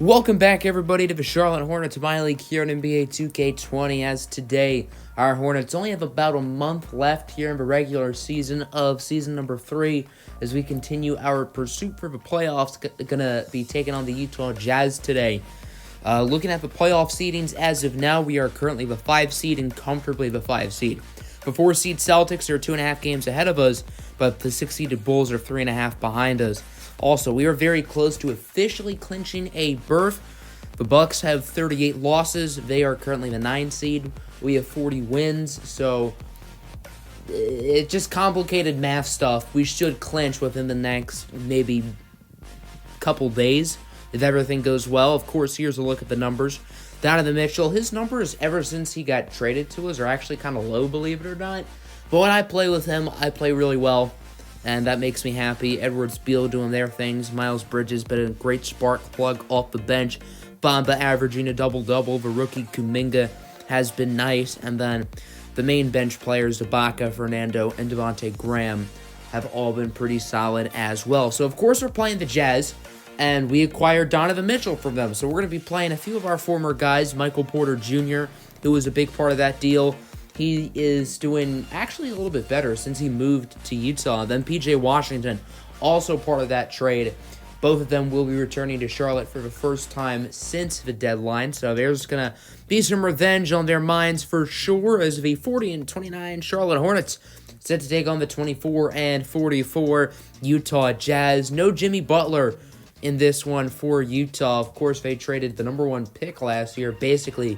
Welcome back, everybody, to the Charlotte Hornets MyLeague here in NBA 2K20. As today, our Hornets only have about a month left here in the regular season of season number 3 as we continue our pursuit for the playoffs. Gonna be taking on the Utah Jazz today. Looking at the playoff seedings as of now, we are currently the 5 seed and comfortably the 5 seed. The 4 seed Celtics are 2.5 games ahead of us, but the 6 seeded Bulls are 3.5 behind us. Also, we are very close to officially clinching a berth. The Bucks have 38 losses. They are currently the 9 seed. We have 40 wins, so it's just complicated math stuff. We should clinch within the next maybe couple days if everything goes well. Of course, here's a look at the numbers. Donovan Mitchell, his numbers ever since he got traded to us are actually kind of low, believe it or not. But when I play with him, I play really well, and that makes me happy. Edwards, Beal doing their things. Miles Bridges been a great spark plug off the bench. Bamba averaging a double-double. The rookie Kuminga has been nice. And then the main bench players, Ibaka, Fernando, and Devontae Graham, have all been pretty solid as well. So, of course, we're playing the Jazz, and we acquired Donovan Mitchell from them. So we're going to be playing a few of our former guys. Michael Porter Jr., who was a big part of that deal. He is doing actually a little bit better since he moved to Utah. Then P.J. Washington, also part of that trade. Both of them will be returning to Charlotte for the first time since the deadline. So there's going to be some revenge on their minds for sure as the 40-29 Charlotte Hornets set to take on the 24-44 Utah Jazz. No Jimmy Butler in this one for Utah. Of course, they traded the number 1 pick last year, basically,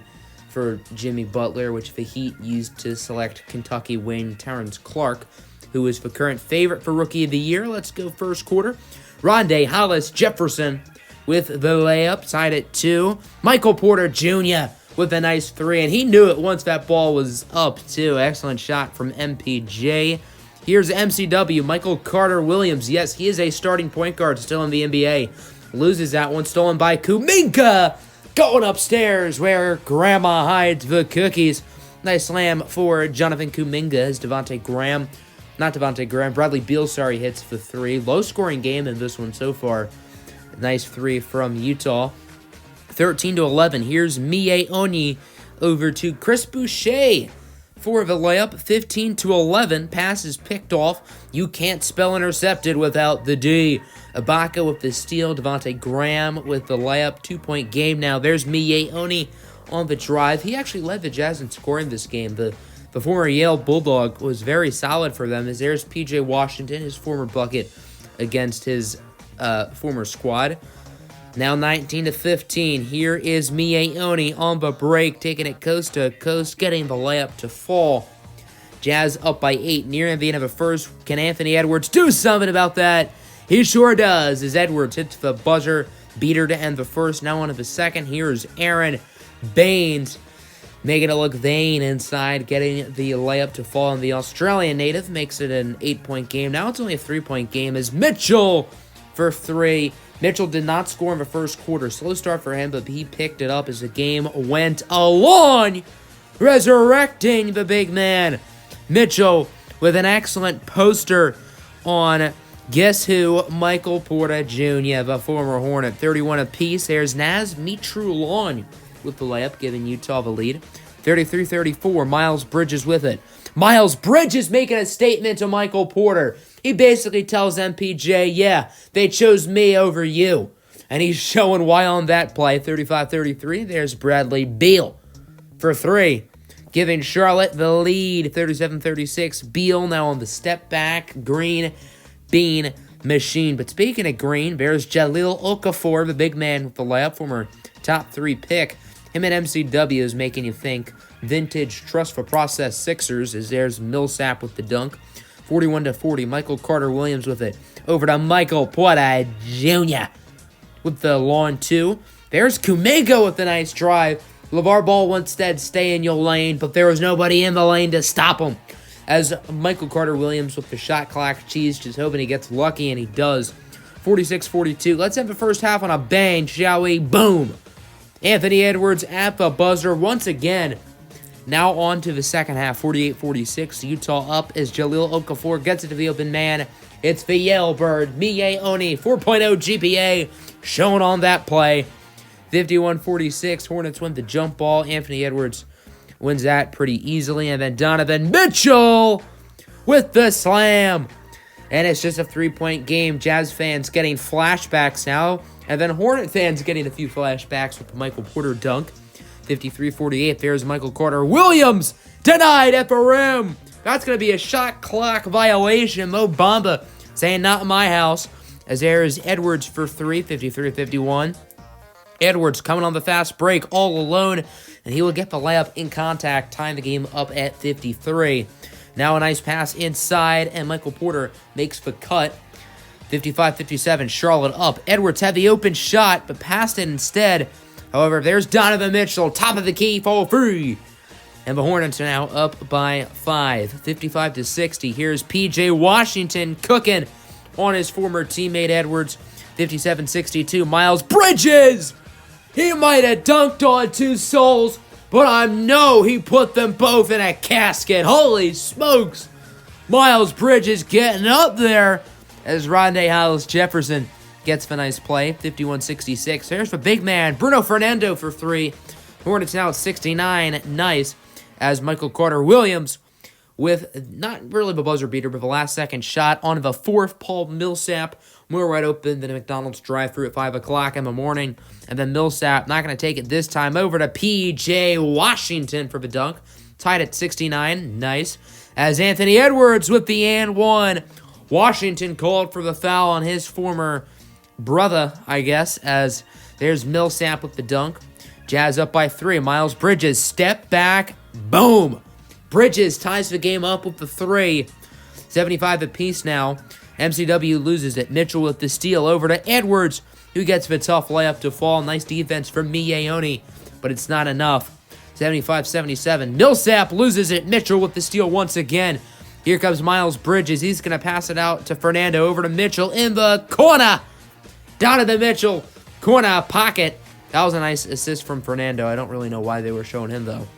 for Jimmy Butler, which the Heat used to select Kentucky wing Terrence Clark, who is the current favorite for Rookie of the Year. Let's go first quarter. Rondé Hollis Jefferson with the layup, tied at 2. Michael Porter Jr. with a nice 3, and he knew it once that ball was up, too. Excellent shot from MPJ. Here's MCW, Michael Carter Williams. Yes, he is a starting point guard still in the NBA. Loses that one, stolen by Kuminga. Going upstairs where Grandma hides the cookies. Nice slam for Jonathan Kuminga as Bradley Beal, hits the 3. Low-scoring game in this one so far. Nice 3 from Utah. 13-11. Here's Mie Oni over to Chris Boucher for the layup. 15-11. Passes picked off. You can't spell intercepted without the D. Ibaka with the steal. Devontae Graham with the layup. 2-point game now. There's Mie Oni on the drive. He actually led the Jazz in scoring this game. The former Yale Bulldog was very solid for them. As there's P.J. Washington, his former bucket against his former squad. Now 19-15. Here is Mie Oni on the break, taking it coast to coast, getting the layup to fall. Jazz up by 8, nearing the end of the first. Can Anthony Edwards do something about that? He sure does, as Edwards hits the buzzer beater to end the first. Now on to the second. Here's Aaron Baines, making it look vain inside, getting the layup to fall. And the Australian native makes it an 8-point game. Now it's only a 3-point game as Mitchell for 3. Mitchell did not score in the first quarter. Slow start for him, but he picked it up as the game went along, resurrecting the big man. Mitchell with an excellent poster on guess who? Michael Porter Jr., the former Hornet. 31 apiece. There's Naz Mitrulon with the layup, giving Utah the lead. 33-34. Miles Bridges with it. Miles Bridges making a statement to Michael Porter. He basically tells MPJ, yeah, they chose me over you. And he's showing why on that play. 35-33. There's Bradley Beal for 3, giving Charlotte the lead. 37-36. Beal now on the step back. Green bean machine. But speaking of green, there's Jahlil Okafor, the big man with the layup, former top 3 pick. Him and MCW is making you think vintage trust for process Sixers, as there's Millsap with the dunk. 41-40. Michael Carter Williams with it. Over to Michael Porter Jr. with the long 2. There's Kuminga with the nice drive. LeVar Ball once said, stay in your lane, but there was nobody in the lane to stop him. As Michael Carter Williams with the shot clock cheese, just hoping he gets lucky, and he does. 46-42. Let's have the first half on a bang, shall we? Boom. Anthony Edwards at the buzzer once again. Now on to the second half, 48-46. Utah up as Jahlil Okafor gets it to the open man. It's the Yale Bird, Mie Oni, 4.0 GPA, shown on that play. 51-46. Hornets win the jump ball. Anthony Edwards wins that pretty easily. And then Donovan Mitchell with the slam. And it's just a 3-point game. Jazz fans getting flashbacks now. And then Hornet fans getting a few flashbacks with the Michael Porter dunk. 53-48. There's Michael Carter Williams. Denied at the rim. That's going to be a shot clock violation. Mo Bamba saying not in my house. As there's Edwards for 3. 53-51. Edwards coming on the fast break all alone. And he will get the layup in contact. Tying the game up at 53. Now a nice pass inside. And Michael Porter makes the cut. 55-57, Charlotte up. Edwards had the open shot, but passed it instead. However, there's Donovan Mitchell, top of the key, for free. And the Hornets are now up by 5. 55-60. Here's P.J. Washington cooking on his former teammate Edwards. 57-62, Miles Bridges. He might have dunked on two souls, but I know he put them both in a casket. Holy smokes. Miles Bridges getting up there. As Rodney Hollis-Jefferson gets the nice play, 51-66. There's the big man, Bruno Fernando for 3. Hornets now at 69. Nice. As Michael Carter Williams with not really the buzzer beater, but the last-second shot on the 4th. Paul Millsap more wide open than a McDonald's drive-thru at 5 o'clock in the morning. And then Millsap not going to take it this time. Over to P.J. Washington for the dunk. Tied at 69. Nice. As Anthony Edwards with the and one. Washington called for the foul on his former brother, I guess, as there's Millsap with the dunk. Jazz up by 3. Miles Bridges, step back, boom. Bridges ties the game up with the 3. 75 apiece now. MCW loses it. Mitchell with the steal over to Edwards, who gets the tough layup to fall. Nice defense from Miyeoni, but it's not enough. 75-77. Millsap loses it. Mitchell with the steal once again. Here comes Miles Bridges. He's going to pass it out to Fernando. Over to Mitchell in the corner. Donovan Mitchell, corner pocket. That was a nice assist from Fernando. I don't really know why they were showing him, though.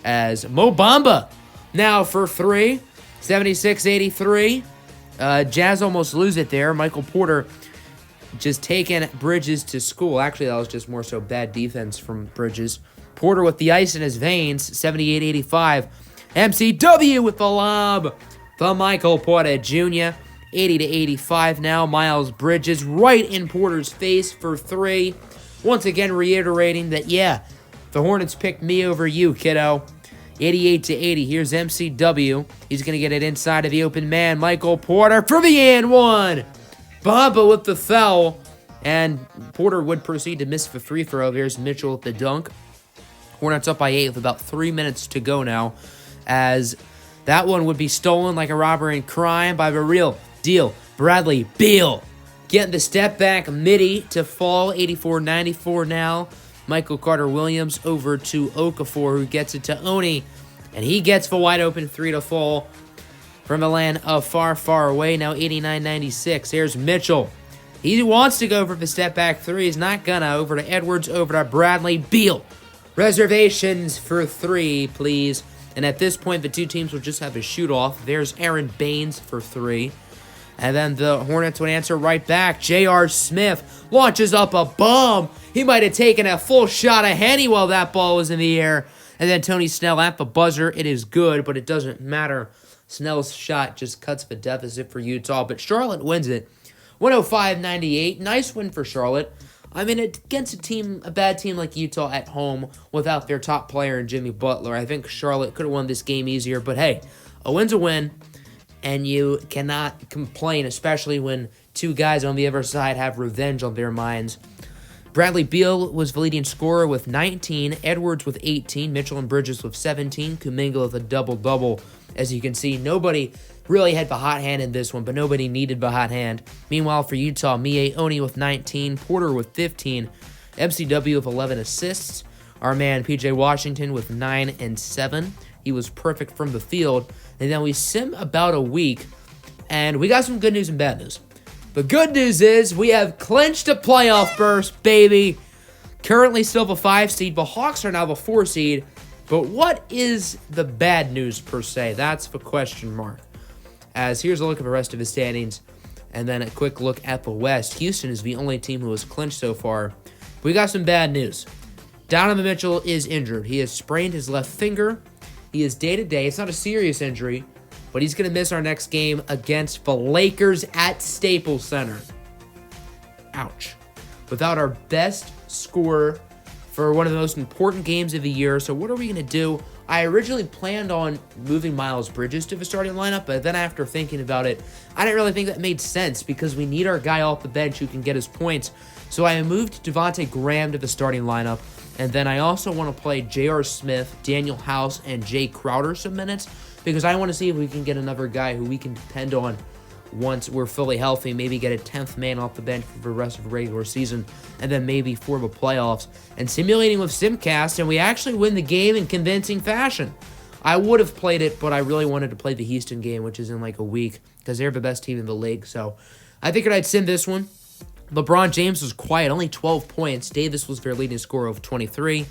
As Mo Bamba now for 3. 76-83. Jazz almost lose it there. Michael Porter just taking Bridges to school. Actually, that was just more so bad defense from Bridges. Porter with the ice in his veins. 78-85. MCW with the lob. The Michael Porter Jr. 80-85 now. Miles Bridges right in Porter's face for 3. Once again reiterating that, yeah, the Hornets picked me over you, kiddo. 88-80. Here's MCW. He's going to get it inside of the open man. Michael Porter for the and one. Bamba with the foul. And Porter would proceed to miss the free throw. Here's Mitchell with the dunk. Hornets up by 8 with about 3 minutes to go now. As that one would be stolen like a robbery and crime by the real deal. Bradley Beal getting the step back midi to fall. 84-94 now. Michael Carter Williams over to Okafor, who gets it to Oni. And he gets the wide open 3 to fall from a land of far, far away. Now 89-96. Here's Mitchell. He wants to go for the step back 3. He's not gonna. Over to Edwards. Over to Bradley Beal. Reservations for 3, please. And at this point, the two teams will just have a shoot-off. There's Aaron Baines for 3. And then the Hornets would answer right back. J.R. Smith launches up a bomb. He might have taken a full shot of Henny while that ball was in the air. And then Tony Snell at the buzzer. It is good, but it doesn't matter. Snell's shot just cuts the deficit for Utah. But Charlotte wins it. 105-98. Nice win for Charlotte. I mean, against a bad team like Utah at home without their top player in Jimmy Butler, I think Charlotte could have won this game easier. But hey, a win's a win, and you cannot complain, especially when two guys on the other side have revenge on their minds. Bradley Beal was the leading scorer with 19, Edwards with 18, Mitchell and Bridges with 17, Kuminga with a double-double. As you can see, nobody really had the hot hand in this one, but nobody needed the hot hand. Meanwhile, for Utah, Miyeoni with 19, Porter with 15, MCW with 11 assists. Our man, P.J. Washington with 9 and 7. He was perfect from the field. And then we sim about a week, and we got some good news and bad news. The good news is we have clinched a playoff berth, baby. Currently still the 5 seed. The Hawks are now the 4 seed. But what is the bad news, per se? That's the question mark. As here's a look at the rest of the standings, and then a quick look at the West. Houston is the only team who has clinched so far. we got some bad news. Donovan Mitchell is injured. He has sprained his left finger. He is day-to-day. It's not a serious injury, but he's going to miss our next game against the Lakers at Staples Center. Ouch. Without our best scorer for one of the most important games of the year. So what are we going to do? I originally planned on moving Miles Bridges to the starting lineup, but then after thinking about it, I didn't really think that made sense because we need our guy off the bench who can get his points. So I moved Devontae Graham to the starting lineup, and then I also want to play J.R. Smith, Daniel House, and Jay Crowder some minutes because I want to see if we can get another guy who we can depend on once we're fully healthy, maybe get a 10th man off the bench for the rest of the regular season, and then maybe for the playoffs. And simulating with Simcast, and we actually win the game in convincing fashion. I would have played it, but I really wanted to play the Houston game, which is in like a week, because they're the best team in the league. So I figured I'd sim this one. LeBron James was quiet, only 12 points. Davis was their leading scorer of 23.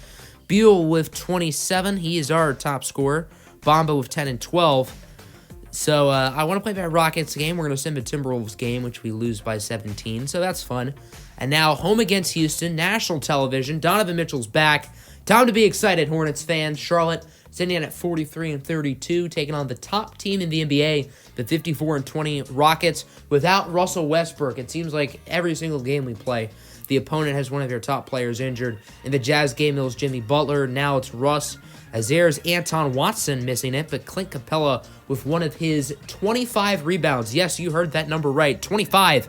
Beal with 27. He is our top scorer. Bamba with 10 and 12. So I want to play that Rockets game. We're going to send the Timberwolves game, which we lose by 17. So that's fun. And now home against Houston, national television. Donovan Mitchell's back. Time to be excited, Hornets fans. Charlotte sitting in at 43 and 32, taking on the top team in the NBA, the 54 and 20 Rockets, without Russell Westbrook. It seems like every single game we play, the opponent has one of their top players injured. In the Jazz game, it was Jimmy Butler. Now it's Russ. As there's Anton Watson missing it, but Clint Capella with one of his 25 rebounds. Yes, you heard that number right. 25.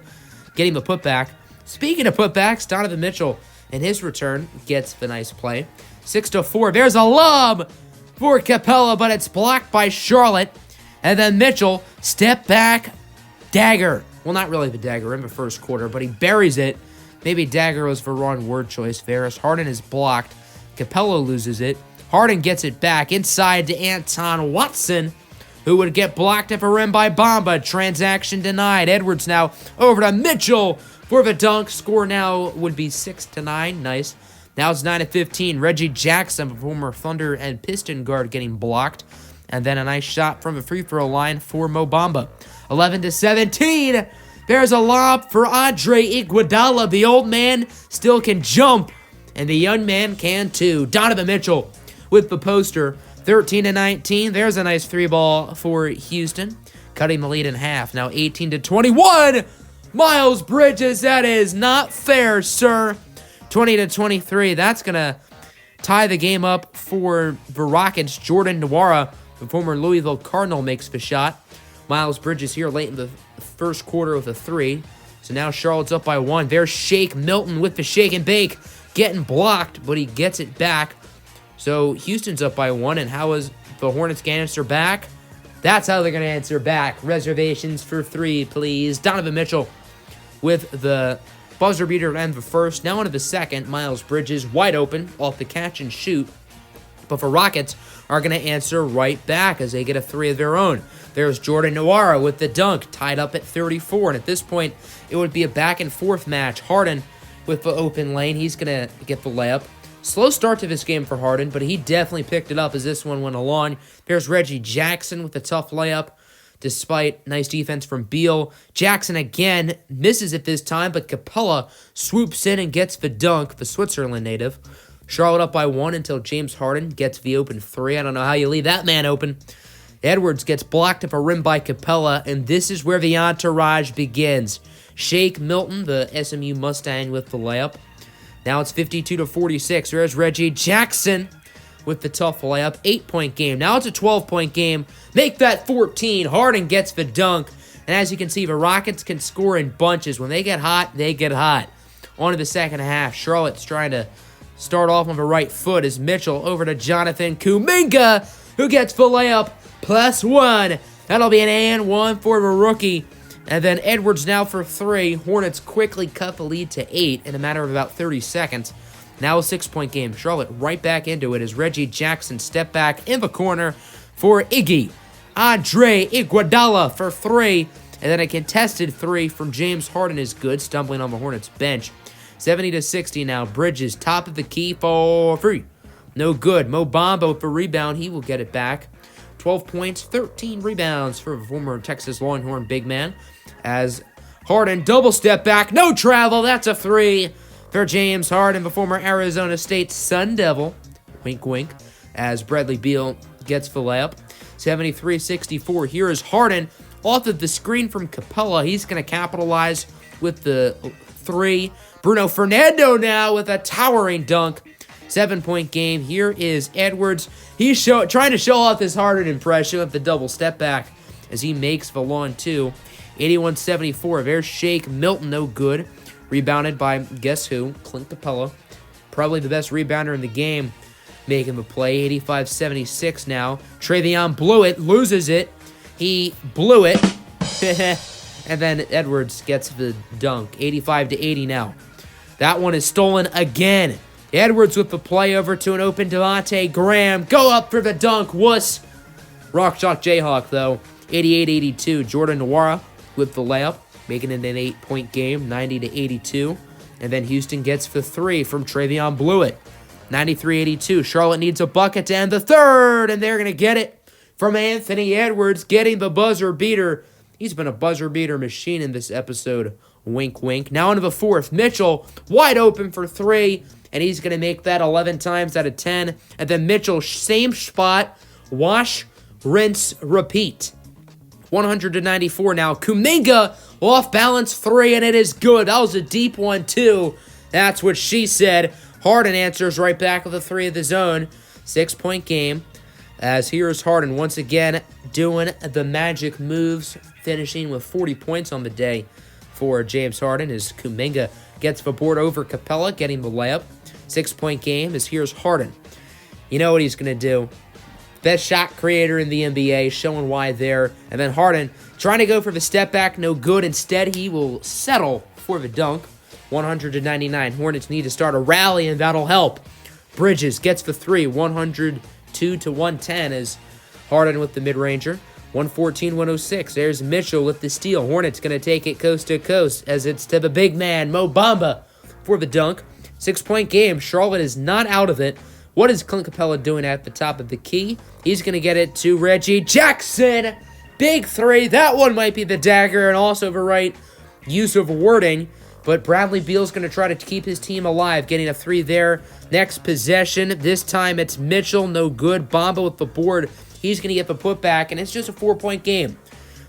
Getting the putback. Speaking of putbacks, Donovan Mitchell in his return gets the nice play. 6-4. There's a lob for Capella, but it's blocked by Charlotte. And then Mitchell, step back, dagger. Well, not really the dagger in the first quarter, but he buries it. Maybe dagger was the wrong word choice. Ferris Harden is blocked. Capella loses it. Harden gets it back inside to Anton Watson, who would get blocked at the rim by Bamba. Transaction denied. Edwards now over to Mitchell for the dunk. Score now would be 6-9. Nice. Now it's 9-15. Reggie Jackson, former Thunder and Piston guard, getting blocked. And then a nice shot from the free throw line for Mo Bamba. 11-17. There's a lob for Andre Iguodala. The old man still can jump, and the young man can too. Donovan Mitchell with the poster. 13-19. There's a nice three ball for Houston, cutting the lead in half. Now 18-21. Miles Bridges, that is not fair, sir. 20-23. That's going to tie the game up for the Rockets. Jordan Nwora, the former Louisville Cardinal, makes the shot. Miles Bridges here late in the first quarter with a three. So now Charlotte's up by one. There's Shake Milton with the shake and bake. Getting blocked, but he gets it back. So Houston's up by one, and how is the Hornets going to answer back? That's how they're going to answer back. Reservations for three, please. Donovan Mitchell with the buzzer beater to end the first. Now into the second. Miles Bridges wide open off the catch and shoot. But the Rockets are going to answer right back as they get a three of their own. There's Jordan Nwora with the dunk, tied up at 34. And at this point, it would be a back-and-forth match. Harden with the open lane. He's going to get the layup. Slow start to this game for Harden, but he definitely picked it up as this one went along. There's Reggie Jackson with a tough layup, despite nice defense from Beal. Jackson again misses it this time, but Capella swoops in and gets the dunk, the Switzerland native. Charlotte up by one until James Harden gets the open three. I don't know how you leave that man open. Edwards gets blocked at the rim by Capella, and this is where the entourage begins. Shake Milton, the SMU Mustang, with the layup. Now it's 52-46. There's Reggie Jackson with the tough layup. 8-point game. Now it's a 12-point game. Make that 14. Harden gets the dunk. And as you can see, the Rockets can score in bunches. When they get hot, they get hot. On to the second half. Charlotte's trying to start off on the right foot as Mitchell over to Jonathan Kuminga, who gets the layup +1. That'll be an and one for the rookie. And then Edwards now for three. Hornets quickly cut the lead to 8 in a matter of about 30 seconds. Now a 6-point game. Charlotte right back into it as Reggie Jackson step back in the corner for Andre Iguodala for three. And then a contested three from James Harden is good, stumbling on the Hornets bench. 70-60 now. Bridges top of the key for three. No good. Mo Bamba with the rebound. He will get it back. 12 points, 13 rebounds for the former Texas Longhorn big man. As Harden double step back, no travel, that's a three. for James Harden, the former Arizona State Sun Devil. Wink, wink, as Bradley Beal gets the layup. 73-64. Here is Harden off of the screen from Capella. He's going to capitalize with the three. Bruno Fernando now with a towering dunk. 7-point game. Here is Edwards. He's trying to show off his Harden impression with the double step back as he makes the long two. 81-74. There's Shake Milton, no good. Rebounded by, guess who? Clint Capella. Probably the best rebounder in the game, making the play. 85-76 now. Travion blew it, loses it. He blew it. And then Edwards gets the dunk. 85-80 now. That one is stolen again. Edwards with the play over to an open Devontae Graham. Go up for the dunk. Wuss. Rock Chalk Jayhawk, though. 88-82. Jordan Nwora with the layup, making it an 8-point game. 90-82. And then Houston gets the three from Travion Blewett. 93-82. Charlotte needs a bucket to end the third, and they're going to get it from Anthony Edwards, getting the buzzer beater. He's been a buzzer beater machine in this episode. Wink, wink. Now into the fourth. Mitchell wide open for three, and he's going to make that 11 times out of 10. And then Mitchell, same spot. Wash, rinse, repeat. 100-94 now. Kuminga off balance three, and it is good. That was a deep one, too. That's what she said. Harden answers right back with a three of the zone. 6-point game. As here's Harden once again doing the magic moves, finishing with 40 points on the day for James Harden as Kuminga gets the board over Capella, getting the layup. 6-point game as here's Harden. You know what he's going to do. Best shot creator in the NBA, showing why there. And then Harden trying to go for the step back, no good. Instead, he will settle for the dunk. 100-99. Hornets need to start a rally, and that'll help. Bridges gets the three. 102-110 as Harden with the mid-ranger. 114-106. There's Mitchell with the steal. Hornets going to take it coast to coast as it's to the big man, Mo Bamba, for the dunk. 6-point game. Charlotte is not out of it. What is Clint Capella doing at the top of the key? He's going to get it to Reggie Jackson. Big three. That one might be the dagger and also the right use of wording. But Bradley Beal's going to try to keep his team alive, getting a three there. Next possession. This time it's Mitchell. No good. Bamba with the board. He's going to get the putback, and it's just a 4-point game.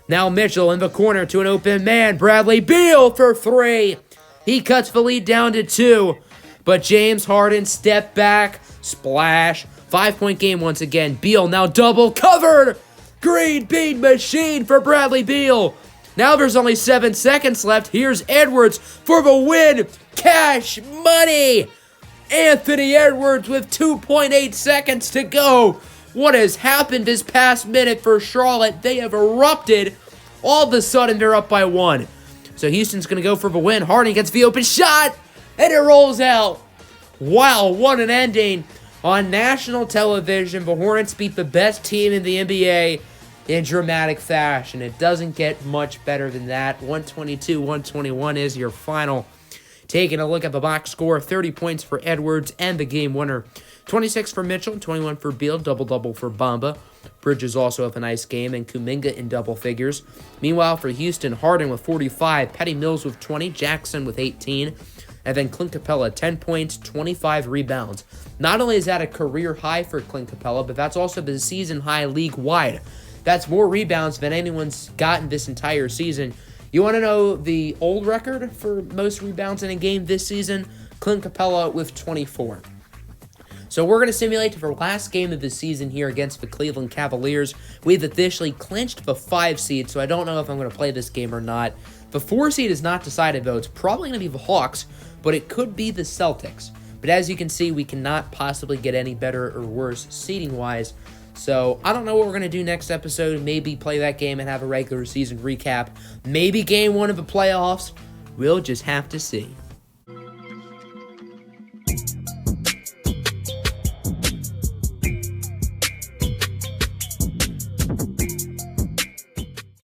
Now Mitchell in the corner to an open man. Bradley Beal for three. He cuts the lead down to 2. But James Harden step back. Splash. 5-point game once again. Beal now double covered. Green bean machine for Bradley Beal. Now there's only 7 seconds left. Here's Edwards for the win. Cash money. Anthony Edwards with 2.8 seconds to go. What has happened this past minute for Charlotte? They have erupted. All of a sudden, they're up by 1. So Houston's going to go for the win. Harden gets the open shot, and it rolls out. Wow, what an ending. On national television, the Hornets beat the best team in the NBA in dramatic fashion. It doesn't get much better than that. 122-121 is your final. Taking a look at the box score, 30 points for Edwards and the game winner. 26 for Mitchell, 21 for Beal, double-double for Bamba. Bridges also have a nice game, and Kuminga in double figures. Meanwhile, for Houston, Harden with 45, Patty Mills with 20, Jackson with 18, and then Clint Capella, 10 points, 25 rebounds. Not only is that a career high for Clint Capella, but that's also the season high league-wide. That's more rebounds than anyone's gotten this entire season. You want to know the old record for most rebounds in a game this season? Clint Capella with 24. So we're going to simulate the last game of the season here against the Cleveland Cavaliers. We've officially clinched the 5 seed, so I don't know if I'm going to play this game or not. The 4 seed is not decided, though. It's probably going to be the Hawks, but it could be the Celtics. But as you can see, we cannot possibly get any better or worse seeding-wise. So I don't know what we're going to do next episode. Maybe play that game and have a regular season recap. Maybe game 1 of the playoffs. We'll just have to see.